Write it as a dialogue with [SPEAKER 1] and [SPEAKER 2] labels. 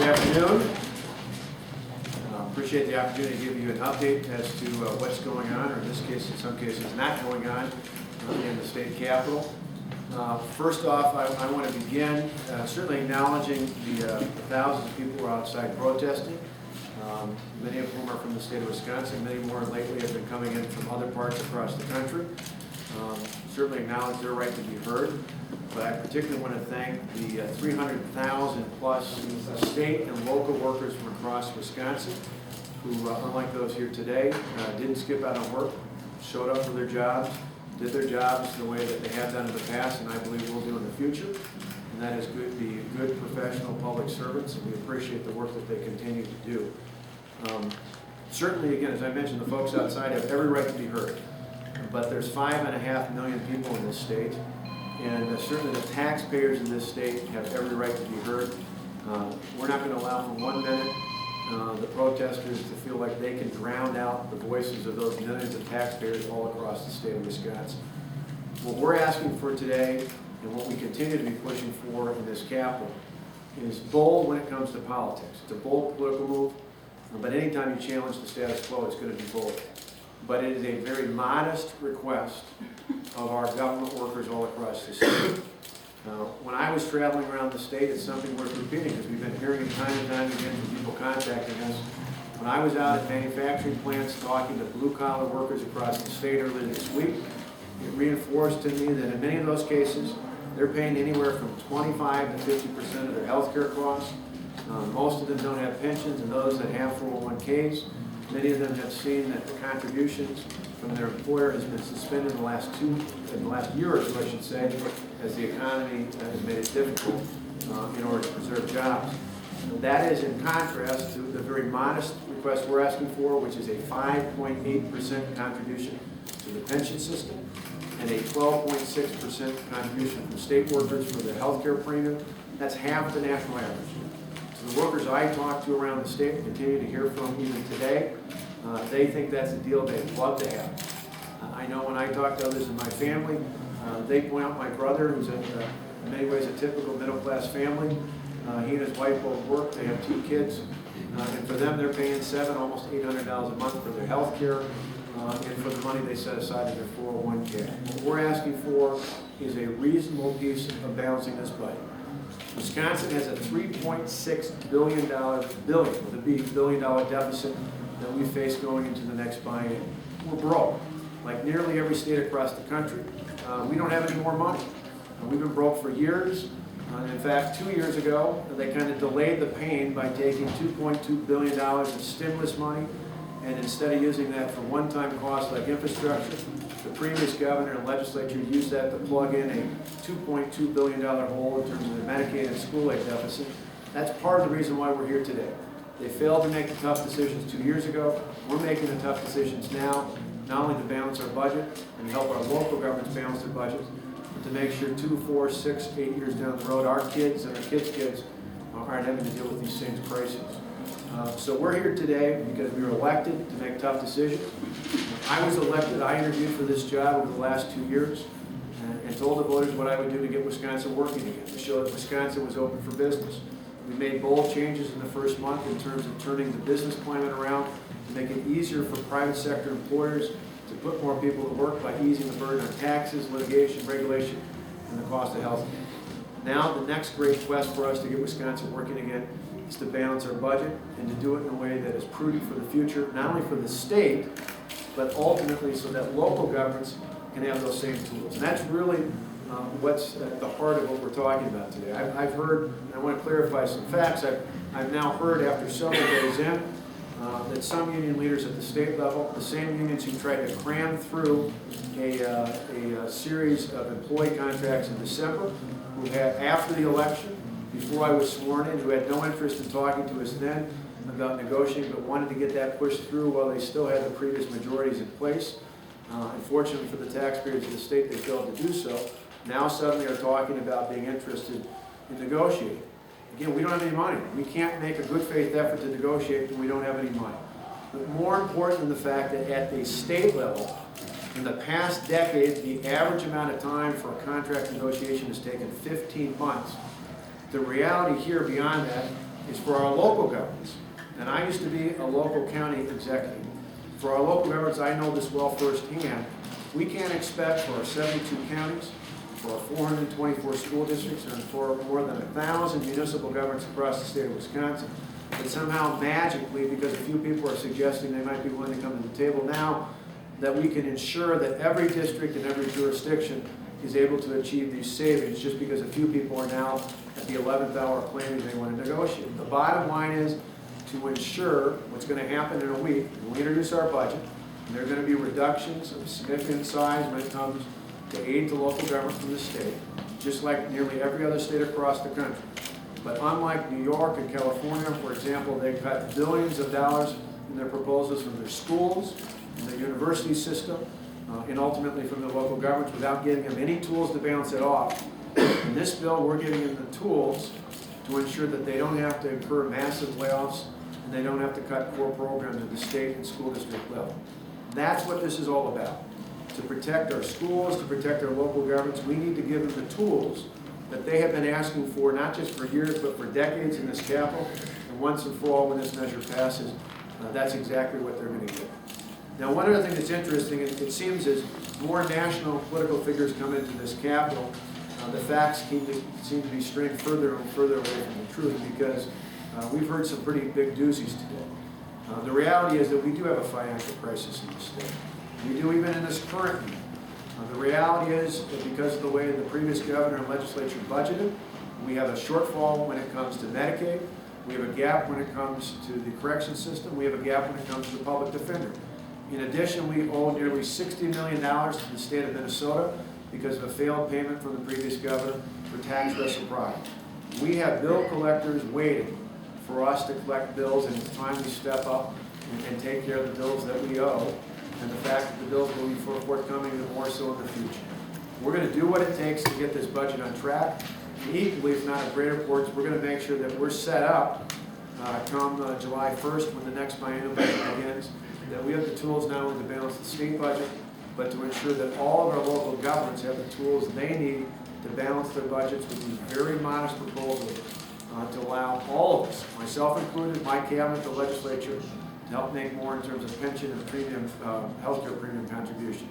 [SPEAKER 1] afternoon. Appreciate the opportunity to give you an update as to what's going on, or in this case, in some cases, not going on in the state capitol. First off, I want to begin certainly acknowledging the thousands of people who are outside protesting, many of whom are from the state of Wisconsin. Many more lately have been coming in from other parts across the country. Certainly acknowledge their right to be heard. But I particularly want to thank the 300,000 plus state and local workers from across Wisconsin who, unlike those here today, didn't skip out on work, showed up for their jobs, did their jobs the way that they have done in the past, and I believe will do in the future. And that is be good professional public servants, and we appreciate the work that they continue to do. Certainly, again, as I mentioned, the folks outside have every right to be heard. But there's 5.5 million people in this state, and certainly the taxpayers in this state have every right to be heard. We're not going to allow for 1 minute the protesters to feel like they can drown out the voices of those millions of taxpayers all across the state of Wisconsin. What we're asking for today, and what we continue to be pushing for in this Capitol, is bold when it comes to politics. It's a bold political move, but anytime you challenge the status quo, it's going to be bold. But it is a very modest request of our government workers all across the state. When I was traveling around the state, it's something worth repeating because we've been hearing it time and time again from people contacting us. When I was out at manufacturing plants talking to blue-collar workers across the state earlier this week, it reinforced to me that in many of those cases, they're paying anywhere from 25 to 50% of their health care costs. Most of them don't have pensions, and those that have 401ks, many of them have seen that the contributions from their employer has been suspended in the last year or two, I should say, as the economy has made it difficult in order to preserve jobs. That is in contrast to the very modest request we're asking for, which is a 5.8% contribution to the pension system and a 12.6% contribution from state workers for their health care premium. That's half the national average. So the workers I talk to around the state and continue to hear from even today, they think that's a deal they'd love to have. I know when I talk to others in my family, they point out my brother, who's in many ways a typical middle-class family. He and his wife both work. They have 2 kids. And for them, they're paying almost $800 a month for their health care and for the money they set aside in their 401k. What we're asking for is a reasonable piece of balancing this budget. Wisconsin has a $3.6 billion deficit that we face going into the next biennium. We're broke, like nearly every state across the country. We don't have any more money. We've been broke for years. In fact, 2 years ago, they kind of delayed the pain by taking $2.2 billion of stimulus money, and instead of using that for one-time costs like infrastructure, the previous governor and legislature used that to plug in a $2.2 billion hole in terms of the Medicaid and school aid deficit. That's part of the reason why we're here today. They failed to make the tough decisions 2 years ago. We're making the tough decisions now, not only to balance our budget and help our local governments balance their budgets, but to make sure 2, 4, 6, 8 years down the road, our kids and our kids' kids aren't having to deal with these same crises. So we're here today because we were elected to make tough decisions. When I was elected, I interviewed for this job over the last 2 years and told the voters what I would do to get Wisconsin working again, to show that Wisconsin was open for business. We made bold changes in the first month in terms of turning the business climate around to make it easier for private sector employers to put more people to work by easing the burden on taxes, litigation, regulation, and the cost of health care. Now, the next great quest for us to get Wisconsin working again is to balance our budget and to do it in a way that is prudent for the future, not only for the state, but ultimately so that local governments can have those same tools. And that's really what's at the heart of what we're talking about today. I've heard, and I want to clarify some facts, I've now heard after several days in that some union leaders at the state level, the same unions who tried to cram through a series of employee contracts in December, who had, after the election, before I was sworn in, who had no interest in talking to us then about negotiating, but wanted to get that pushed through while they still had the previous majorities in place. Unfortunately for the taxpayers of the state, they failed to do so. Now suddenly are talking about being interested in negotiating. Again, we don't have any money. We can't make a good faith effort to negotiate when we don't have any money. But more important than the fact that at the state level, in the past decade, the average amount of time for a contract negotiation has taken 15 months. The reality here beyond that is for our local governments. And I used to be a local county executive. For our local governments, I know this well firsthand. We can't expect for our 72 counties, for our 424 school districts, and for more than 1,000 municipal governments across the state of Wisconsin, that somehow magically, because a few people are suggesting they might be willing to come to the table now, that we can ensure that every district and every jurisdiction is able to achieve these savings just because a few people are now at the 11th hour claiming they want to negotiate. The bottom line is to ensure what's going to happen in a week when we introduce our budget. And there are going to be reductions of significant size when it comes to aid to local government from the state, just like nearly every other state across the country. But unlike New York and California, for example, they cut billions of dollars in their proposals from their schools, from the university system, and ultimately from the local governments without giving them any tools to balance it off. In this bill, we're giving them the tools to ensure that they don't have to incur massive layoffs and they don't have to cut core programs at the state and school district level. That's what this is all about. To protect our schools, to protect our local governments, we need to give them the tools that they have been asking for, not just for years, but for decades in this Capitol. And once and for all, when this measure passes, that's exactly what they're going to get. Now, one other thing that's interesting, it seems as more national political figures come into this Capitol, the facts seem to be straying further and further away from the truth, because we've heard some pretty big doozies today. The reality is that we do have a financial crisis in the state. We do even in this current year. The reality is that because of the way the previous governor and legislature budgeted, we have a shortfall when it comes to Medicaid. We have a gap when it comes to the correction system. We have a gap when it comes to the public defender. In addition, we owe nearly $60 million to the state of Minnesota because of a failed payment from the previous governor for tax reciprocity. We have bill collectors waiting for us to collect bills, and it's time we step up and take care of the bills that we owe, and the fact that the bills will be forthcoming and more so in the future. We're going to do what it takes to get this budget on track. And equally, if not of greater importance, we're going to make sure that we're set up come July 1st when the next biennial budget begins, that we have the tools not only to balance the state budget, but to ensure that all of our local governments have the tools they need to balance their budgets with these very modest proposals to allow all of us, myself included, my cabinet, the legislature, to help make more in terms of pension and premium, healthcare premium contribution.